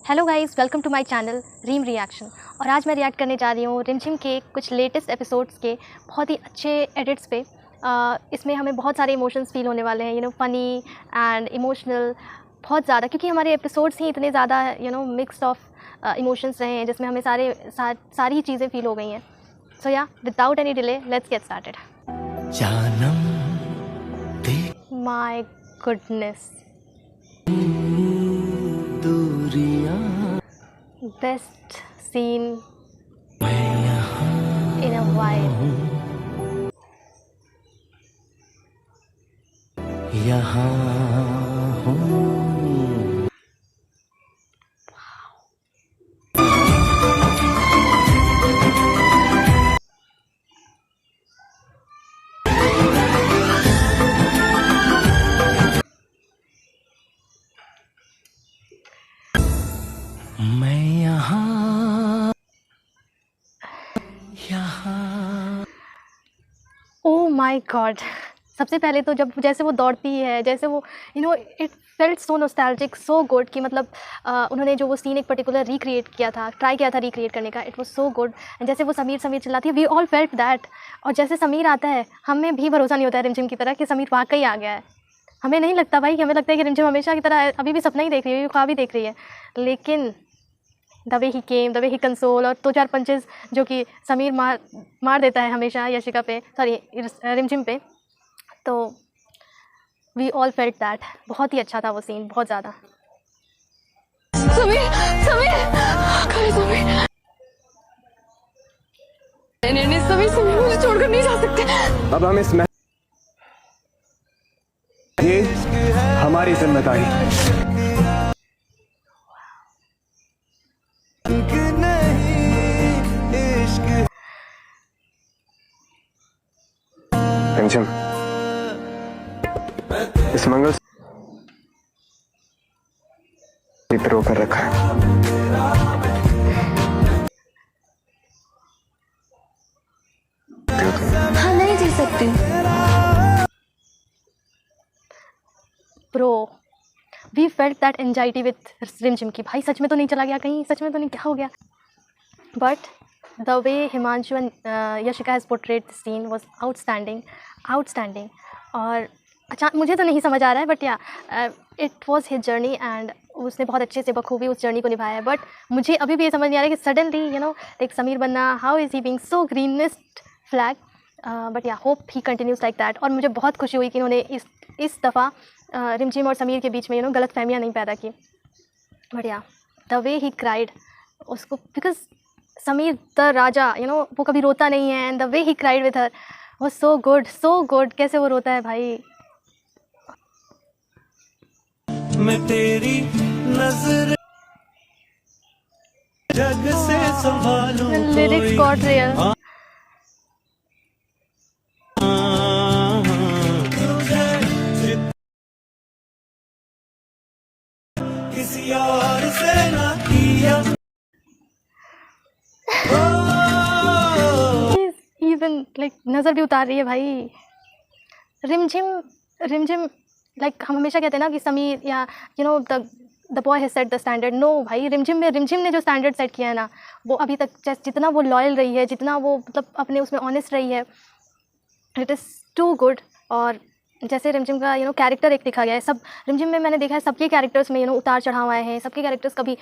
Hello guys, welcome to my channel Reem reaction. और आज मैं रिएक्ट करने जा रही हूँ रिमझिम के कुछ लेटेस्ट एपिसोड्स के बहुत ही अच्छे एडिट्स पे। इसमें हमें बहुत सारे इमोशंस फील होने वाले हैं, फ़नी एंड इमोशनल, बहुत ज़्यादा, क्योंकि हमारे एपिसोड्स ही इतने ज़्यादा मिक्स्ड ऑफ इमोशंस रहे हैं जिसमें हमें सारी चीज़ें फील हो गई हैं। सो या without any delay let's get started. My goodness, best seen in a while. यहाँ हूँ। मैं यहाँ ओह माय गॉड, सबसे पहले तो जब जैसे वो दौड़ती है, जैसे वो it felt so nostalgic, so good कि मतलब उन्होंने जो वो सीन एक पर्टिकुलर रिक्रिएट किया था, ट्राई किया था रिक्रिएट करने का, इट वाज सो गुड। जैसे वो समीर समीर चिल्लाती है, वी ऑल फेल्ट दैट। और जैसे समीर आता है, हमें भी भरोसा नहीं होता है रिमझिम की तरह कि समीर वाकई आ गया है। हमें नहीं लगता भाई, हमें लगता है कि रिमझिम हमेशा की तरह अभी भी सपना ही देख रही है, ख्वाब ही देख रही है। लेकिन the way he came, the way he console, और 2-4 पंचेस जो कि समीर मार देता है हमेशा यशिका पे, सॉरी रिमझिम पे, तो वी ऑल फेल्ट दैट। बहुत ही अच्छा था वो सीन, बहुत ज़्यादा। समीर, समीर, समीर, नहीं, समीर, समीर, मुझे छोड़कर नहीं जा सकते। अब हम इस ये हमारी जिम्मेदारी। रिमझिम, इस मंगल रो कर रखा है। हाँ, नहीं जी सकती। Pro we felt that anxiety with Rimjhim की, भाई सच में तो नहीं चला गया कहीं, सच में तो नहीं, क्या हो गया। But the way Himanshu and Yashika has portrait the scene was outstanding. और अच्छा, मुझे तो नहीं समझ आ रहा है, बट या it was his journey and उसने बहुत अच्छे से बखूबी उस जर्नी को निभाया है। बट मुझे अभी भी ये समझ नहीं आ रहा है कि सडनली एक समीर बनना, how is he being so greenest flag. But yeah hope he continues like that. और मुझे बहुत खुशी हुई कि उन्होंने इस दफ़ा रिमझिम और समीर के बीच में गलत फहमियाँ नहीं पैदा की। बट या द वे ही क्राइड उसको, बिकॉज समीर द राजा, वो कभी रोता नहीं है, and the way he cried with her वो सो गुड, सो गुड। कैसे वो रोता है भाई। मैं तेरी नजर जग से संभालूं, लिरिक्स गॉट रियल। किसी और से ना किया। इवन लाइक नज़र भी उतार रही है भाई। रिमझिम लाइक हम हमेशा कहते हैं ना कि समीर या the boy has set the standard. No भाई, रिमझिम ने जो स्टैंडर्ड सेट किया है ना, वो अभी तक जितना वो लॉयल रही है, जितना वो मतलब अपने उसमें ऑनेस्ट रही है, इट इज़ टू गुड। और जैसे रिमझिम का कैरेक्टर एक दिखा गया है, सब रिमझिम में मैंने देखा है सबके कैरेक्टर्स में उतार चढ़ाव आए हैं, सबके कैरेक्टर्स कभी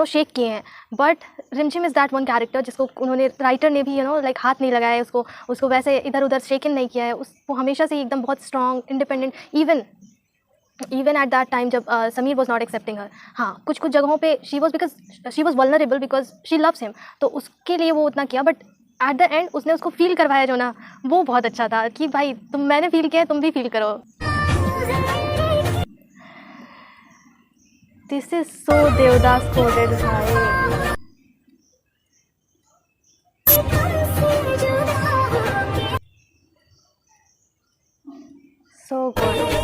शेक किए हैं। बट रिमझिम इज़ दैट वन कैरेक्टर जिसको उन्होंने, राइटर ने भी लाइक हाथ नहीं लगाया है, उसको वैसे इधर उधर शेकन नहीं किया है। वो हमेशा से एकदम बहुत strong, independent, even at that time जब समीर वॉज नॉट एक्सेप्टिंग हर। हाँ, कुछ जगहों पे she was vulnerable because she loves him, तो उसके लिए वो उतना किया। बट एट द एंड उसने उसको फील करवाया जो ना, वो बहुत अच्छा था कि भाई मैंने फील किया, तुम भी फील करो। This is so Devdas coded भाई, so good.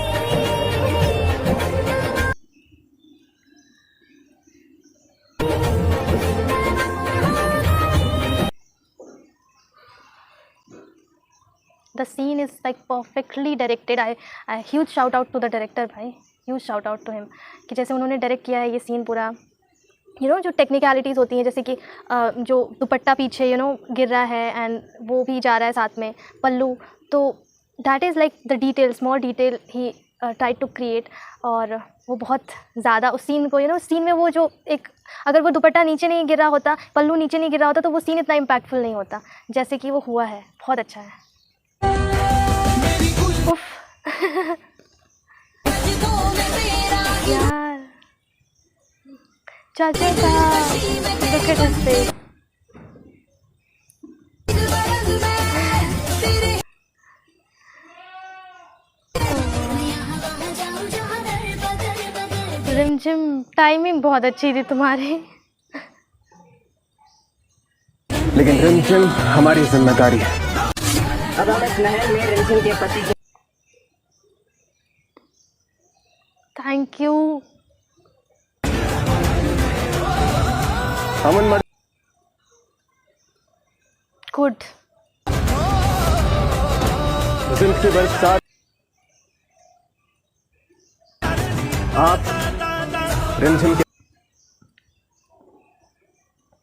The scene is like perfectly directed. I huge shout out to the director भाई, huge shout out to him कि जैसे उन्होंने डायरेक्ट किया है ये सीन पूरा, जो टेक्निकलिटीज़ होती हैं, जैसे कि जो दुपट्टा पीछे गिर रहा है एंड वो भी जा रहा है साथ में पल्लू, तो that is like the detail, small detail he try to create. और वो बहुत ज़्यादा उस सीन को सीन में वो जो एक, अगर वो दुपट्टा नीचे नहीं गिर रहा होता, पल्लू नीचे नहीं गिर रहा होता, तो वो सीन इतना इम्पैक्टफुल नहीं होता जैसे कि वो हुआ है। बहुत अच्छा है। उफ। यार चाचा का look at his face. रिमझिम टाइमिंग बहुत अच्छी थी तुम्हारी। लेकिन रिमझिम हमारी जिम्मेदारी है। अब हम इस महल में रिमझिम के पति के थैंक यू। अमन मर गुड। जिंद की बरसात आप रिमझिम के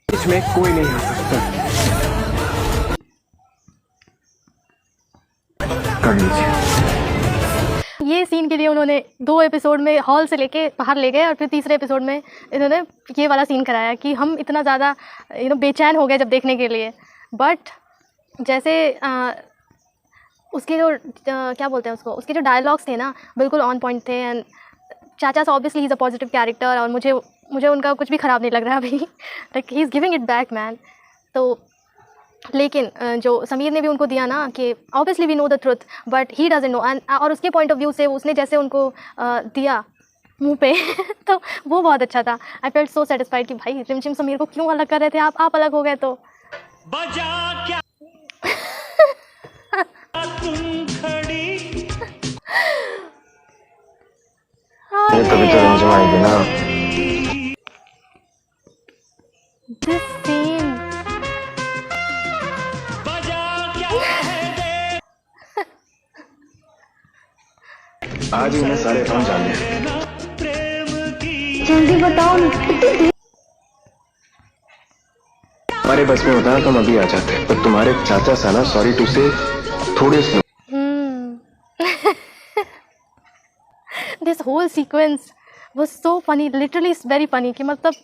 बीच में कोई नहीं आ सकता। कर लीजिए। ये सीन के लिए उन्होंने 2 एपिसोड में हॉल से लेके बाहर ले गए और फिर तीसरे एपिसोड में इन्होंने ये वाला सीन कराया कि हम इतना ज़्यादा बेचैन हो गए जब देखने के लिए। बट जैसे उसके जो क्या बोलते हैं उसको, उसके जो डायलॉग्स थे ना, बिल्कुल ऑन पॉइंट थे। एंड चाचा से obviously he is a positive character, और मुझे उनका कुछ भी ख़राब नहीं लग रहा अभी। Like he is giving it back man. तो लेकिन जो समीर ने भी उनको दिया ना कि obviously we know the truth but he doesn't know, and और उसके पॉइंट ऑफ व्यू से उसने जैसे उनको दिया मुंह पे तो वो बहुत अच्छा था। आई फेल्ट सो सेटिस्फाइड कि भाई रिमझिम समीर को क्यों अलग कर रहे थे आप अलग हो गए तो। बजा क्या तुम खड़ी। ये कभी तो रिमझिम आएगी ना। दिस सीन आज ही मैं सारे काम जान लिया। जल्दी बताओ ना। हमारे बस में होता तो हम अभी आ जाते, पर तुम्हारे चाचा साना सॉरी टू से थोड़े slow. This whole sequence was so funny, literally it's very funny. कि मतलब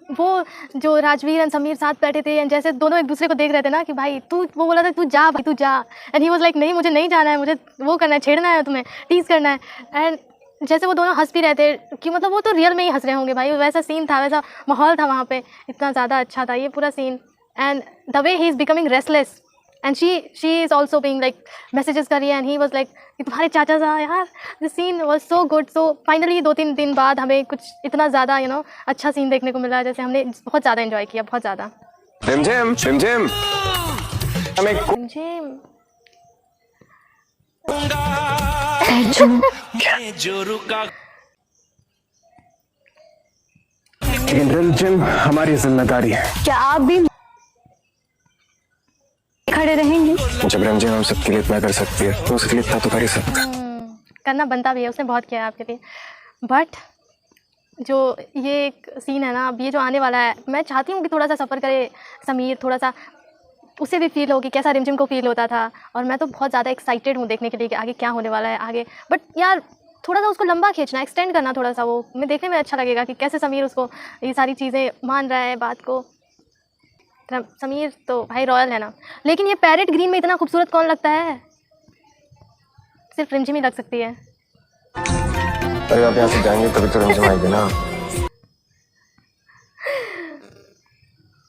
वो जो राजवीर एंड समीर साथ बैठे थे एंड जैसे दोनों एक दूसरे को देख रहे थे ना कि भाई तू, वो बोला था तू जा भाई तू जा, एंड ही वाज लाइक नहीं मुझे नहीं जाना है, मुझे वो करना है, छेड़ना है तुम्हें, टीज करना है। एंड जैसे वो दोनों हंस भी रहे थे कि मतलब वो तो रियल में ही हंस रहे होंगे भाई, वैसा सीन था, वैसा माहौल था वहाँ पे, इतना ज़्यादा अच्छा था ये पूरा सीन। And the way he is becoming restless and she is also being like messages कर रही है एंड ही वाज लाइक तुम्हारे चाचा सा। यार the scene was so good. So finally 2-3 दिन बाद हमें कुछ इतना ज़्यादा अच्छा सीन देखने को मिला, जैसे हमने बहुत ज़्यादा एंजॉय किया, बहुत ज़्यादा। रिमझिम रिमझिम हमें जो रुका लेकिन रिमझिम हमारी जिम्मेदारी है। क्या आप भी खड़े रहेंगे? जब रिमझिम हम सबके लिए इतना कर सकती है तो उसके लिए इतना तो कर ही सकता है। करना बनता भी है, उसने बहुत किया है आपके लिए। बट जो ये एक सीन है ना, अब ये जो आने वाला है, मैं चाहती हूँ कि थोड़ा सा सफ़र करे समीर, थोड़ा सा उसे भी फील हो कि कैसा रिमझिम को फील होता था। और मैं तो बहुत ज़्यादा एक्साइटेड हूँ देखने के लिए कि आगे क्या होने वाला है आगे। बट यार थोड़ा सा उसको लंबा खींचना, एक्सटेंड करना थोड़ा सा, वो मैं देखने में अच्छा लगेगा कि कैसे समीर उसको ये सारी चीज़ें मान रहा है बात को। समीर तो भाई रॉयल है ना, लेकिन ये पैरेट ग्रीन में इतना खूबसूरत कौन लगता है? सिर्फ रिमझिम ही लग सकती है। अरे आप यहाँ से जाएंगे तभी तो रिमझिम आएगी ना।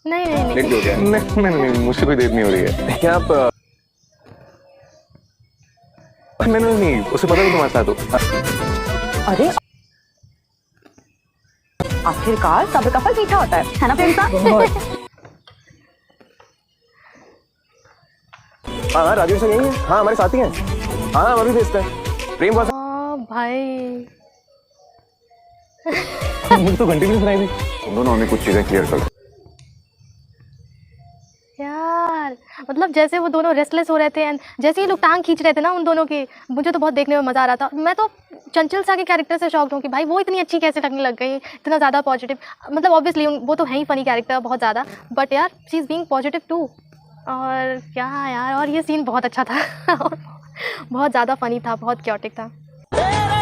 नहीं नहीं नहीं लेट हो गया। नहीं मुझसे कोई देर नहीं हो रही है। क्या आप मैंने नहीं, उसे पता नहीं तुम्हारे साथ हो। अरे आखिरकार सब्र का फल मीठा होता है ना प्रेम साहब? हाँ राजेश यही है। हाँ हमारे साथी हैं। हाँ हम अभी भेजते हैं। प्रेम बहुत भाई मुझे तो घंटे भी सुनाई दी। दोनों हमें कुछ चीजें क्लियर कर। यार मतलब जैसे वो दोनों रेस्टलेस हो रहे थे एंड जैसे ही लोग टांग खींच रहे थे ना उन दोनों की, मुझे तो बहुत देखने में मज़ा आ रहा था। मैं तो चंचल सा के कैरेक्टर से शॉक्ड हूँ कि भाई वो इतनी अच्छी कैसे लगने लग गई, इतना ज़्यादा पॉजिटिव। मतलब ऑब्वियसली वो तो है ही फ़नी कैरेक्टर बहुत ज़्यादा, बट यार she is being positive too. और क्या यार, और ये सीन बहुत अच्छा था बहुत ज़्यादा फ़नी था, बहुत क्योटिक था।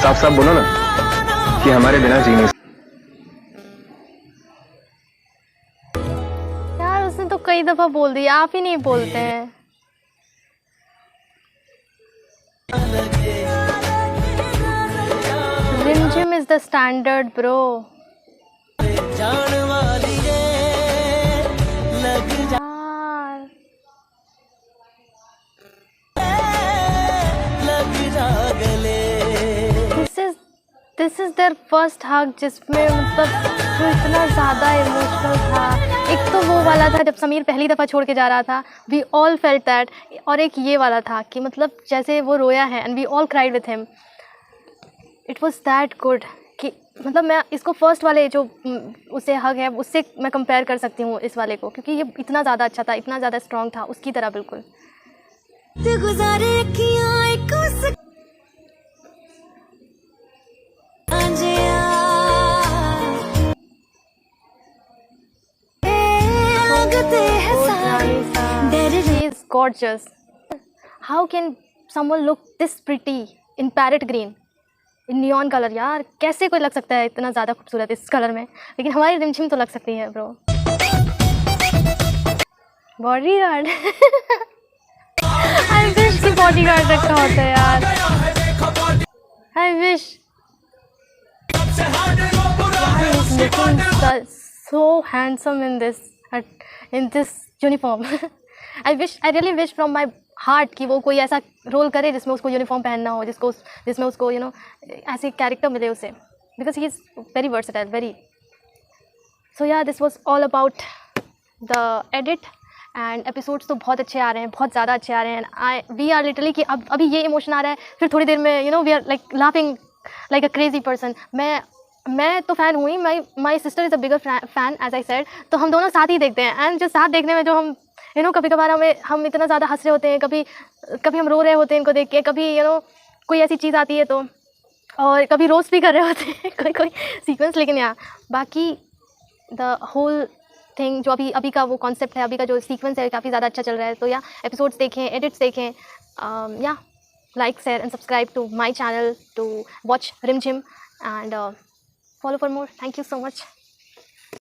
साफ साफ बोलो ना कि हमारे बिना जी नहीं। यार उसने तो कई दफ़ा बोल दिया, आप ही नहीं बोलते हैं। Rimjhim is the standard bro. This is their first hug, जिसमें मतलब जो इतना ज़्यादा इमोशनल था। एक तो वो वाला था जब समीर पहली दफ़ा छोड़ के जा रहा था, वी ऑल फेल्ट दैट। और एक ये वाला था कि मतलब जैसे वो रोया है and we all cried with him. It was that good कि मतलब मैं इसको फर्स्ट वाले जो उसे हग है उससे मैं कंपेयर कर सकती हूँ इस वाले को, क्योंकि ये इतना ज़्यादा अच्छा था, इतना ज़्यादा स्ट्रॉन्ग था, उसकी तरह बिल्कुल। She is gorgeous. How can someone look this pretty in parrot green, in neon color? यार कैसे कोई लग सकता है इतना ज़्यादा खूबसूरत इस कलर में? लेकिन हमारी रिमझिम तो लग सकती है ब्रो। बॉडीगार्ड आई विश की बॉडीगार्ड रखा होता है यार। I wish he's looking so handsome in this uniform. I really wish from my heart कि वो कोई ऐसा रोल करे जिसमें उसको यूनिफॉर्म पहनना हो, जिसमें उसको ऐसे कैरेक्टर मिले उसे, because he is very versatile, very. So yeah, this was all about the edit and episodes तो बहुत अच्छे आ रहे हैं, बहुत ज़्यादा अच्छे आ रहे हैं। We are literally कि अब अभी ये इमोशन आ रहा है, फिर थोड़ी देर में we are like laughing like a crazy person. मैं तो फ़ैन हुई, my sister is a bigger fan as I said, तो हम दोनों साथ ही देखते हैं। एंड जो साथ देखने में जो हम कभी कभार हम इतना ज़्यादा हंस रहे होते हैं, कभी हम रो रहे होते हैं इनको देख के, कभी कोई ऐसी चीज़ आती है तो, और कभी रोस्ट भी कर रहे होते हैं कोई सीक्वेंस। लेकिन यार बाकी द होल थिंग जो अभी का वो कॉन्सेप्ट है, अभी का जो सीक्वेंस है काफ़ी ज़्यादा अच्छा चल रहा है। तो या एपिसोड्स देखें, एडिट्स देखें, या like, share and subscribe to my channel to watch Rimjim and follow for more. Thank you so much.